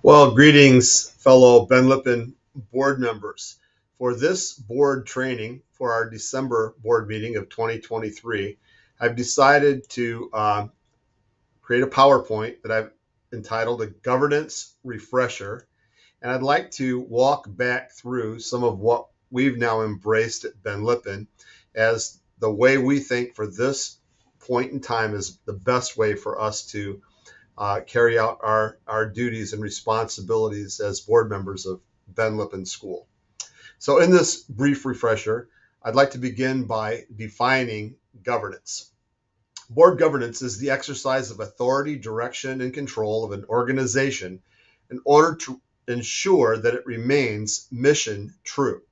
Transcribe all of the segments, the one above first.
Well, greetings, fellow Ben Lippen board members. For this board training for our December board meeting of 2023, I've decided to create a PowerPoint that I've entitled a Governance Refresher. And I'd like to walk back through some of what we've now embraced at Ben Lippen as the way we think for this point in time is the best way for us to carry out our duties and responsibilities as board members of Ben Lippen School. So in this brief refresher, I'd like to begin by defining governance. Board governance is the exercise of authority, direction, and control of an organization in order to ensure that it remains mission true.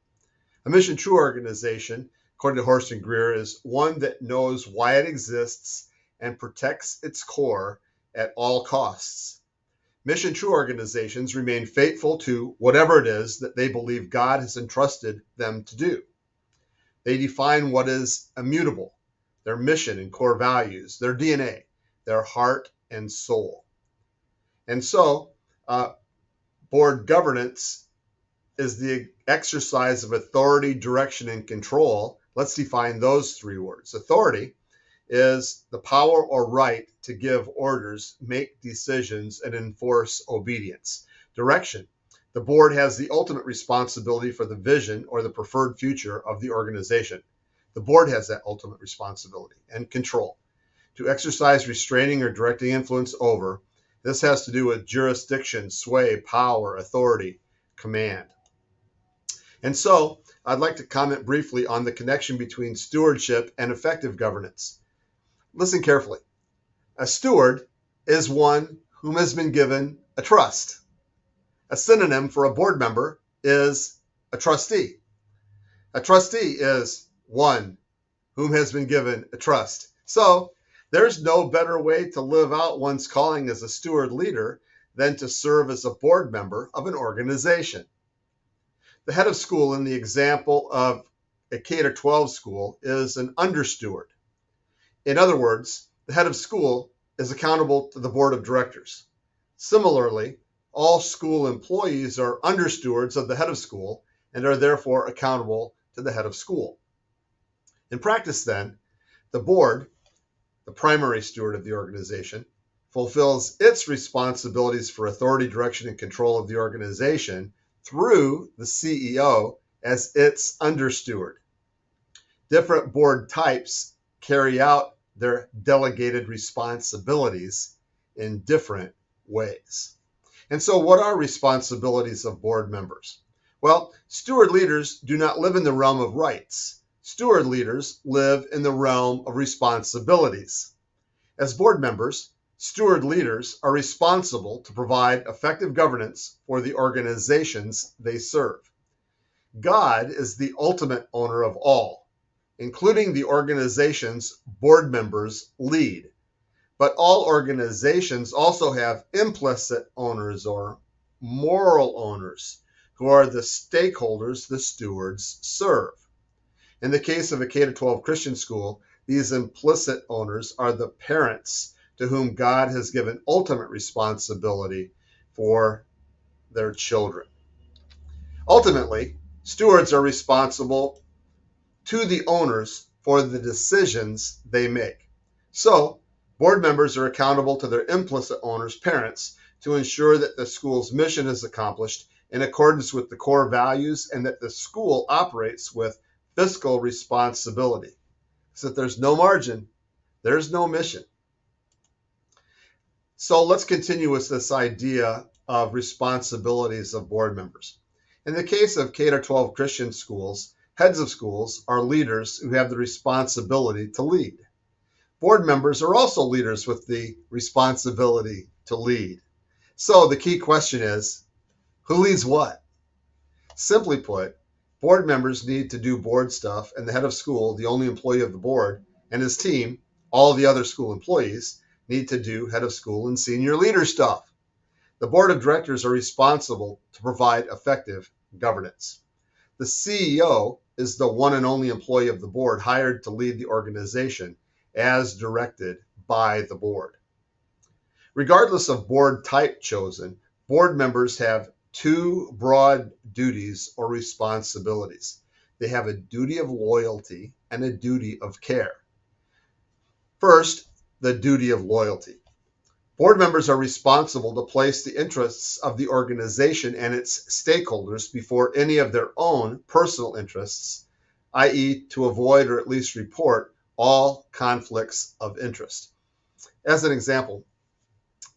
A mission true organization, according to Horst and Greer, is one that knows why it exists and protects its core at all costs. Mission true organizations remain faithful to whatever it is that they believe God has entrusted them to do. They define what is immutable, their mission and core values, their DNA, their heart and soul. And so, board governance is the exercise of authority, direction, and control. Let's define those three words. Authority is the power or right to give orders, make decisions, and enforce obedience. Direction. The board has the ultimate responsibility for the vision or the preferred future of the organization. The board has that ultimate responsibility and control to exercise restraining or directing influence over. This has to do with jurisdiction, sway, power, authority, command. And so I'd like to comment briefly on the connection between stewardship and effective governance. Listen carefully. A steward is one whom has been given a trust. A synonym for a board member is a trustee. A trustee is one whom has been given a trust. So there's no better way to live out one's calling as a steward leader than to serve as a board member of an organization. The head of school in the example of a K-12 school is an understeward. In other words, the head of school is accountable to the board of directors. Similarly, all school employees are understewards of the head of school and are therefore accountable to the head of school. In practice, then, the board, the primary steward of the organization, fulfills its responsibilities for authority, direction, and control of the organization through the CEO as its understeward. Different board types carry out their delegated responsibilities in different ways. And so what are responsibilities of board members? Well, steward leaders do not live in the realm of rights. Steward leaders live in the realm of responsibilities. As board members, steward leaders are responsible to provide effective governance for the organizations they serve. God is the ultimate owner of all, including the organizations board members lead. But all organizations also have implicit owners or moral owners who are the stakeholders the stewards serve. In the case of a K-12 Christian school, these implicit owners are the parents to whom God has given ultimate responsibility for their children. Ultimately, stewards are responsible to the owners for the decisions they make. So, board members are accountable to their implicit owners, parents, to ensure that the school's mission is accomplished in accordance with the core values and that the school operates with fiscal responsibility. So if there's no margin, there's no mission. So let's continue with this idea of responsibilities of board members. In the case of K-12 Christian schools, heads of schools are leaders who have the responsibility to lead. Board members are also leaders with the responsibility to lead. So the key question is, who leads what? Simply put, board members need to do board stuff, and the head of school, the only employee of the board, and his team, all the other school employees, need to do head of school and senior leader stuff. The board of directors are responsible to provide effective governance. The CEO is the one and only employee of the board hired to lead the organization as directed by the board. Regardless of board type chosen, Board members have two broad duties or responsibilities. They have a duty of loyalty and a duty of care. First, the duty of loyalty. Board members are responsible to place the interests of the organization and its stakeholders before any of their own personal interests, i.e., to avoid or at least report all conflicts of interest. As an example,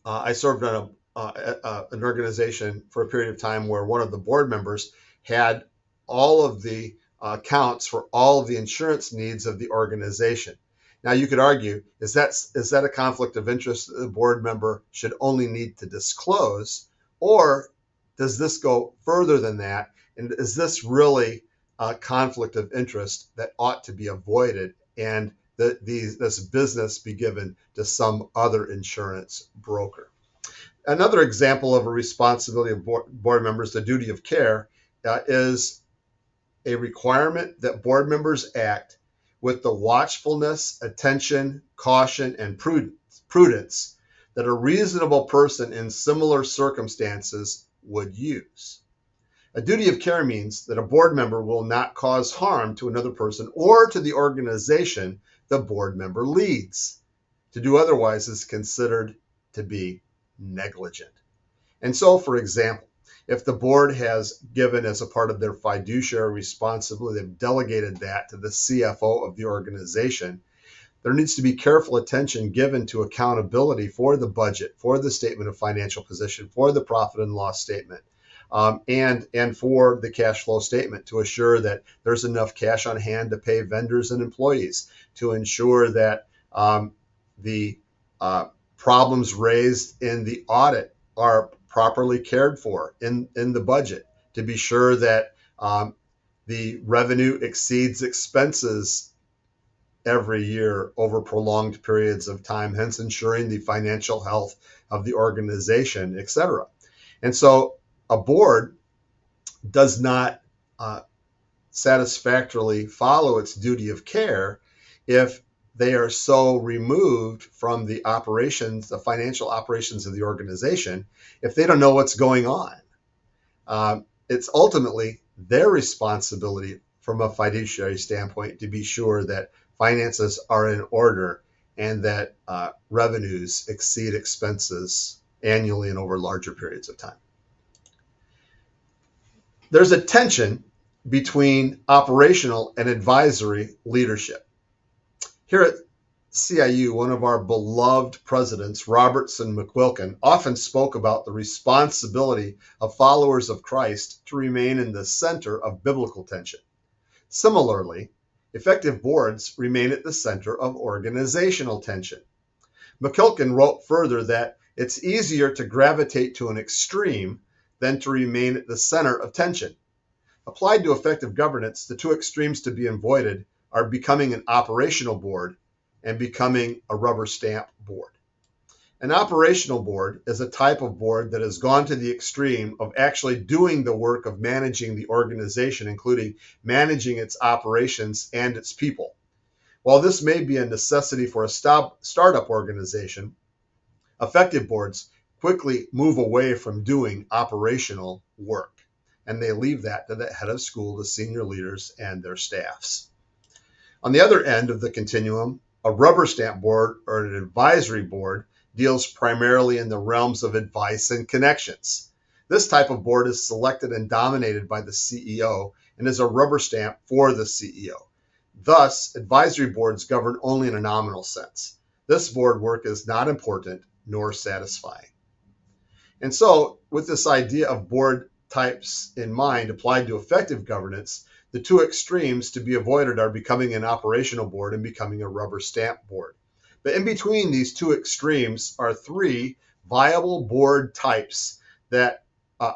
I served on an organization for a period of time where one of the board members had all of the accounts for all of the insurance needs of the organization. Now, you could argue, is that a conflict of interest that the board member should only need to disclose, or does this go further than that? And is this really a conflict of interest that ought to be avoided, and this business be given to some other insurance broker? Another example of a responsibility of board members, the duty of care, is a requirement that board members act with the watchfulness, attention, caution, and prudence that a reasonable person in similar circumstances would use. A duty of care means that a board member will not cause harm to another person or to the organization the board member leads. To do otherwise is considered to be negligent. And so, for example, if the board has given as a part of their fiduciary responsibility, they've delegated that to the CFO of the organization, there needs to be careful attention given to accountability for the budget, for the statement of financial position, for the profit and loss statement, and for the cash flow statement, to assure that there's enough cash on hand to pay vendors and employees, to ensure that the problems raised in the audit are properly cared for in the budget, to be sure that the revenue exceeds expenses every year over prolonged periods of time, hence ensuring the financial health of the organization, etc. And so a board does not satisfactorily follow its duty of care if they are so removed from the operations, the financial operations of the organization, if they don't know what's going on. It's ultimately their responsibility from a fiduciary standpoint to be sure that finances are in order and that revenues exceed expenses annually and over larger periods of time. There's a tension between operational and advisory leadership. Here at CIU, one of our beloved presidents, Robertson McQuilkin, often spoke about the responsibility of followers of Christ to remain in the center of biblical tension. Similarly, effective boards remain at the center of organizational tension. McQuilkin wrote further that it's easier to gravitate to an extreme than to remain at the center of tension. Applied to effective governance, the two extremes to be avoided are becoming an operational board and becoming a rubber stamp board. An operational board is a type of board that has gone to the extreme of actually doing the work of managing the organization, including managing its operations and its people. While this may be a necessity for a startup organization, effective boards quickly move away from doing operational work, and they leave that to the head of school, the senior leaders, and their staffs. On the other end of the continuum, a rubber stamp board or an advisory board deals primarily in the realms of advice and connections. This type of board is selected and dominated by the CEO and is a rubber stamp for the CEO. Thus, advisory boards govern only in a nominal sense. This board work is not important nor satisfying. And so, with this idea of board types in mind applied to effective governance, the two extremes to be avoided are becoming an operational board and becoming a rubber stamp board. But in between these two extremes are three viable board types that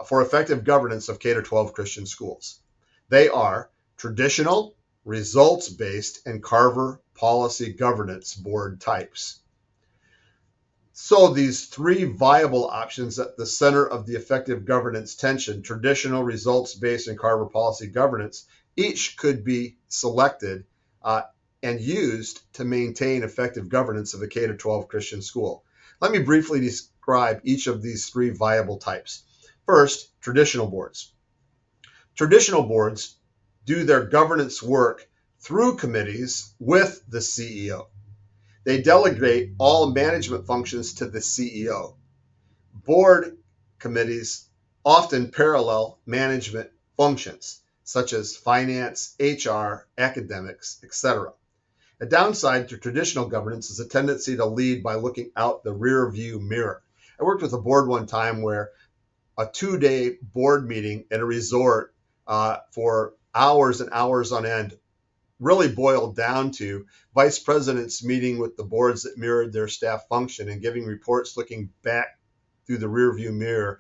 for effective governance of K-12 Christian schools. They are traditional, results-based, and Carver policy governance board types. So these three viable options at the center of the effective governance tension, traditional, results-based, and Carver policy governance, each could be selected and used to maintain effective governance of a K-12 Christian school. Let me briefly describe each of these three viable types. First, traditional boards. Traditional boards do their governance work through committees with the CEO. They delegate all management functions to the CEO. Board committees often parallel management functions, such as finance, HR, academics, etc. A downside to traditional governance is a tendency to lead by looking out the rear view mirror. I worked with a board one time where a 2-day board meeting at a resort for hours and hours on end really boiled down to vice presidents meeting with the boards that mirrored their staff function and giving reports looking back through the rearview mirror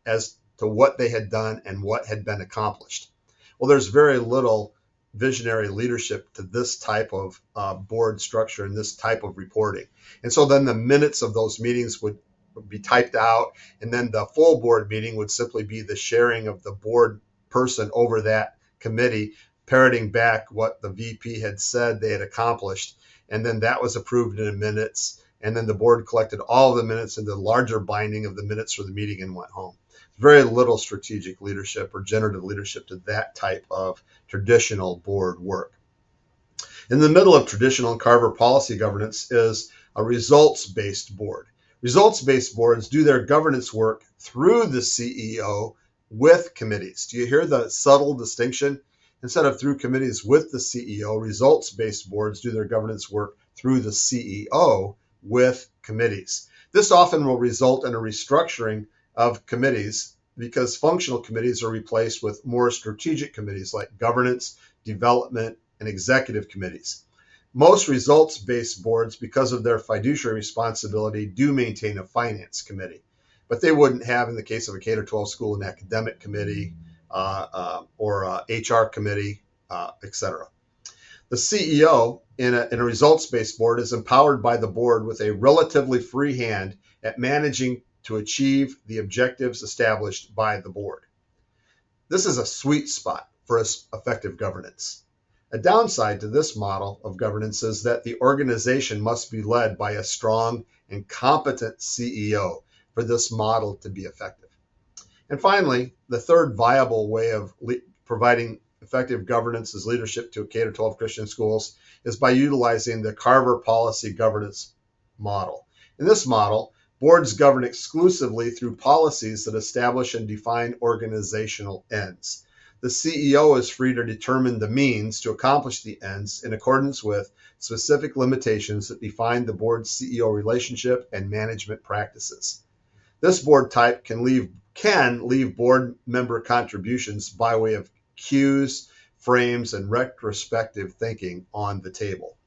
as to what they had done and what had been accomplished. Well, there's very little visionary leadership to this type of board structure and this type of reporting. And so then the minutes of those meetings would be typed out, and then the full board meeting would simply be the sharing of the board person over that committee, parroting back what the VP had said they had accomplished. And then that was approved in the minutes. And then the board collected all of the minutes into the larger binding of the minutes for the meeting and went home. Very little strategic leadership or generative leadership to that type of traditional board work. In the middle of traditional and Carver policy governance is a results-based board. Results-based boards do their governance work through the CEO with committees. Do you hear the subtle distinction? Instead of through committees with the CEO, results-based boards do their governance work through the CEO with committees. This often will result in a restructuring of committees because functional committees are replaced with more strategic committees like governance, development, and executive committees. Most results-based boards, because of their fiduciary responsibility, do maintain a finance committee, but they wouldn't have, in the case of a K-12 school, an academic committee or a HR committee, etc. The CEO in a results-based board is empowered by the board with a relatively free hand at managing to achieve the objectives established by the board. This is a sweet spot for effective governance. A downside to this model of governance is that the organization must be led by a strong and competent CEO for this model to be effective. And finally, the third viable way of providing effective governance as leadership to K-12 Christian schools is by utilizing the Carver policy governance model. In this model, boards govern exclusively through policies that establish and define organizational ends. The CEO is free to determine the means to accomplish the ends in accordance with specific limitations that define the board-CEO relationship and management practices. This board type can leave board member contributions by way of cues, frames, and retrospective thinking on the table.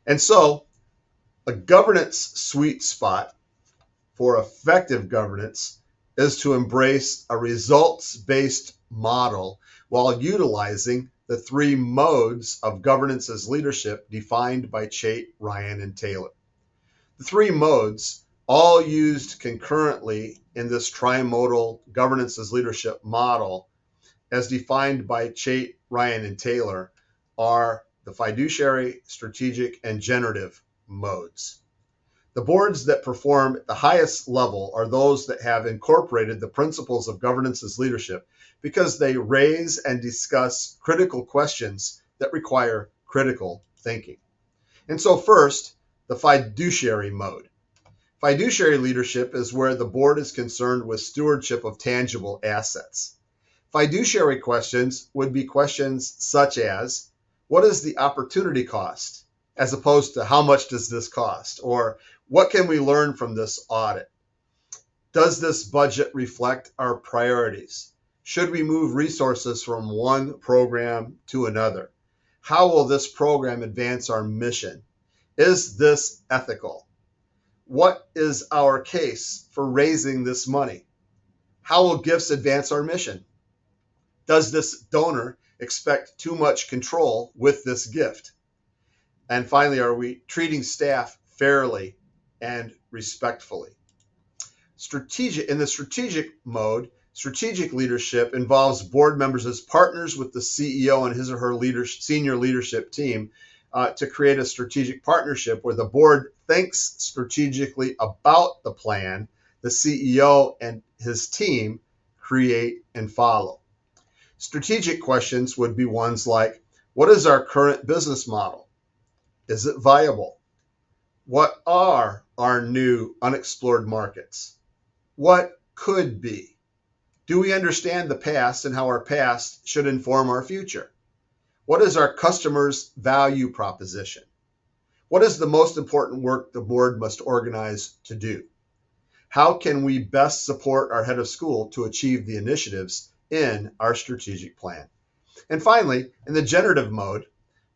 And so, a governance sweet spot for effective governance is to embrace a results-based model while utilizing the three modes of governance as leadership defined by Chait, Ryan, and Taylor. The three modes, all used concurrently in this trimodal governance as leadership model, as defined by Chait, Ryan, and Taylor, are the fiduciary, strategic, and generative modes. The boards that perform at the highest level are those that have incorporated the principles of governance as leadership because they raise and discuss critical questions that require critical thinking. And so first, the fiduciary mode. Fiduciary leadership is where the board is concerned with stewardship of tangible assets. Fiduciary questions would be questions such as, what is the opportunity cost? As opposed to how much does this cost? Or what can we learn from this audit? Does this budget reflect our priorities? Should we move resources from one program to another? How will this program advance our mission? Is this ethical? What is our case for raising this money? How will gifts advance our mission? Does this donor expect too much control with this gift? And finally, are we treating staff fairly and respectfully? In the strategic mode, strategic leadership involves board members as partners with the CEO and his or her senior leadership team to create a strategic partnership where the board thinks strategically about the plan the CEO and his team create and follow. Strategic questions would be ones like, what is our current business model? Is it viable? What are our new unexplored markets? What could be? Do we understand the past and how our past should inform our future? What is our customers' value proposition? What is the most important work the board must organize to do? How can we best support our head of school to achieve the initiatives in our strategic plan? And finally, in the generative mode,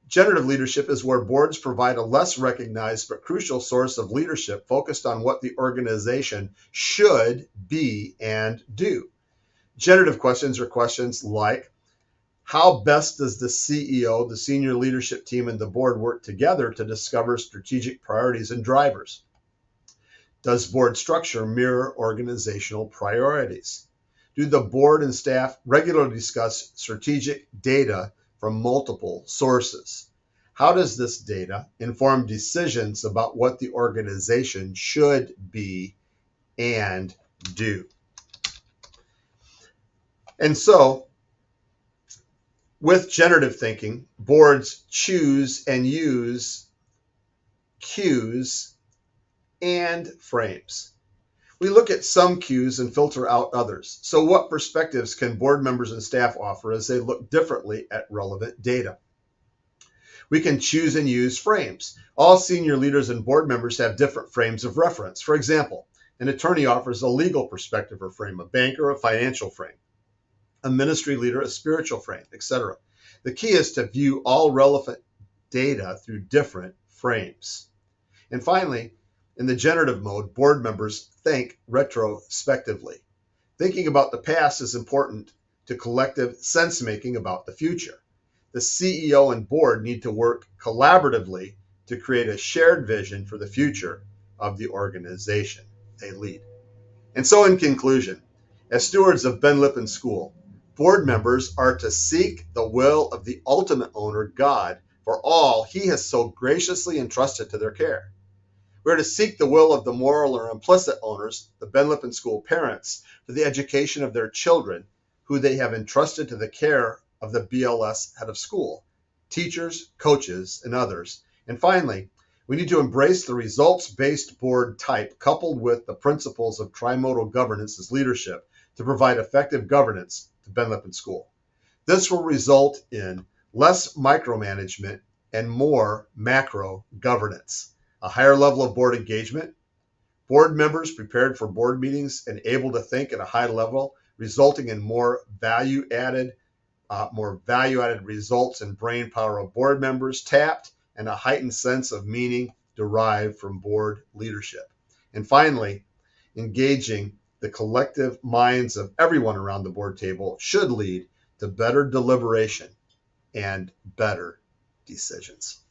generative leadership is where boards provide a less recognized but crucial source of leadership focused on what the organization should be and do. Generative questions are questions like, how best does the CEO, the senior leadership team, and the board work together to discover strategic priorities and drivers? Does board structure mirror organizational priorities? Do the board and staff regularly discuss strategic data from multiple sources? How does this data inform decisions about what the organization should be and do? And so, with generative thinking, boards choose and use cues and frames. We look at some cues and filter out others. So what perspectives can board members and staff offer as they look differently at relevant data? We can choose and use frames. All senior leaders and board members have different frames of reference. For example, an attorney offers a legal perspective or frame, a banker a financial frame, a ministry leader a spiritual frame, etc. The key is to view all relevant data through different frames. And finally, in the generative mode, board members think retrospectively. Thinking about the past is important to collective sense-making about the future. The CEO and board need to work collaboratively to create a shared vision for the future of the organization they lead. And so in conclusion, as stewards of Ben Lippen School, board members are to seek the will of the ultimate owner, God, for all he has so graciously entrusted to their care. We're to seek the will of the moral or implicit owners, the Ben Lippen School parents, for the education of their children, who they have entrusted to the care of the BLS head of school, teachers, coaches, and others. And finally, we need to embrace the results-based board type coupled with the principles of trimodal governance as leadership to provide effective governance to Ben Lippen School. This will result in less micromanagement and more macro governance. A higher level of board engagement, board members prepared for board meetings and able to think at a high level, resulting in more value-added results and brain power of board members tapped, and a heightened sense of meaning derived from board leadership. And finally, engaging the collective minds of everyone around the board table should lead to better deliberation and better decisions.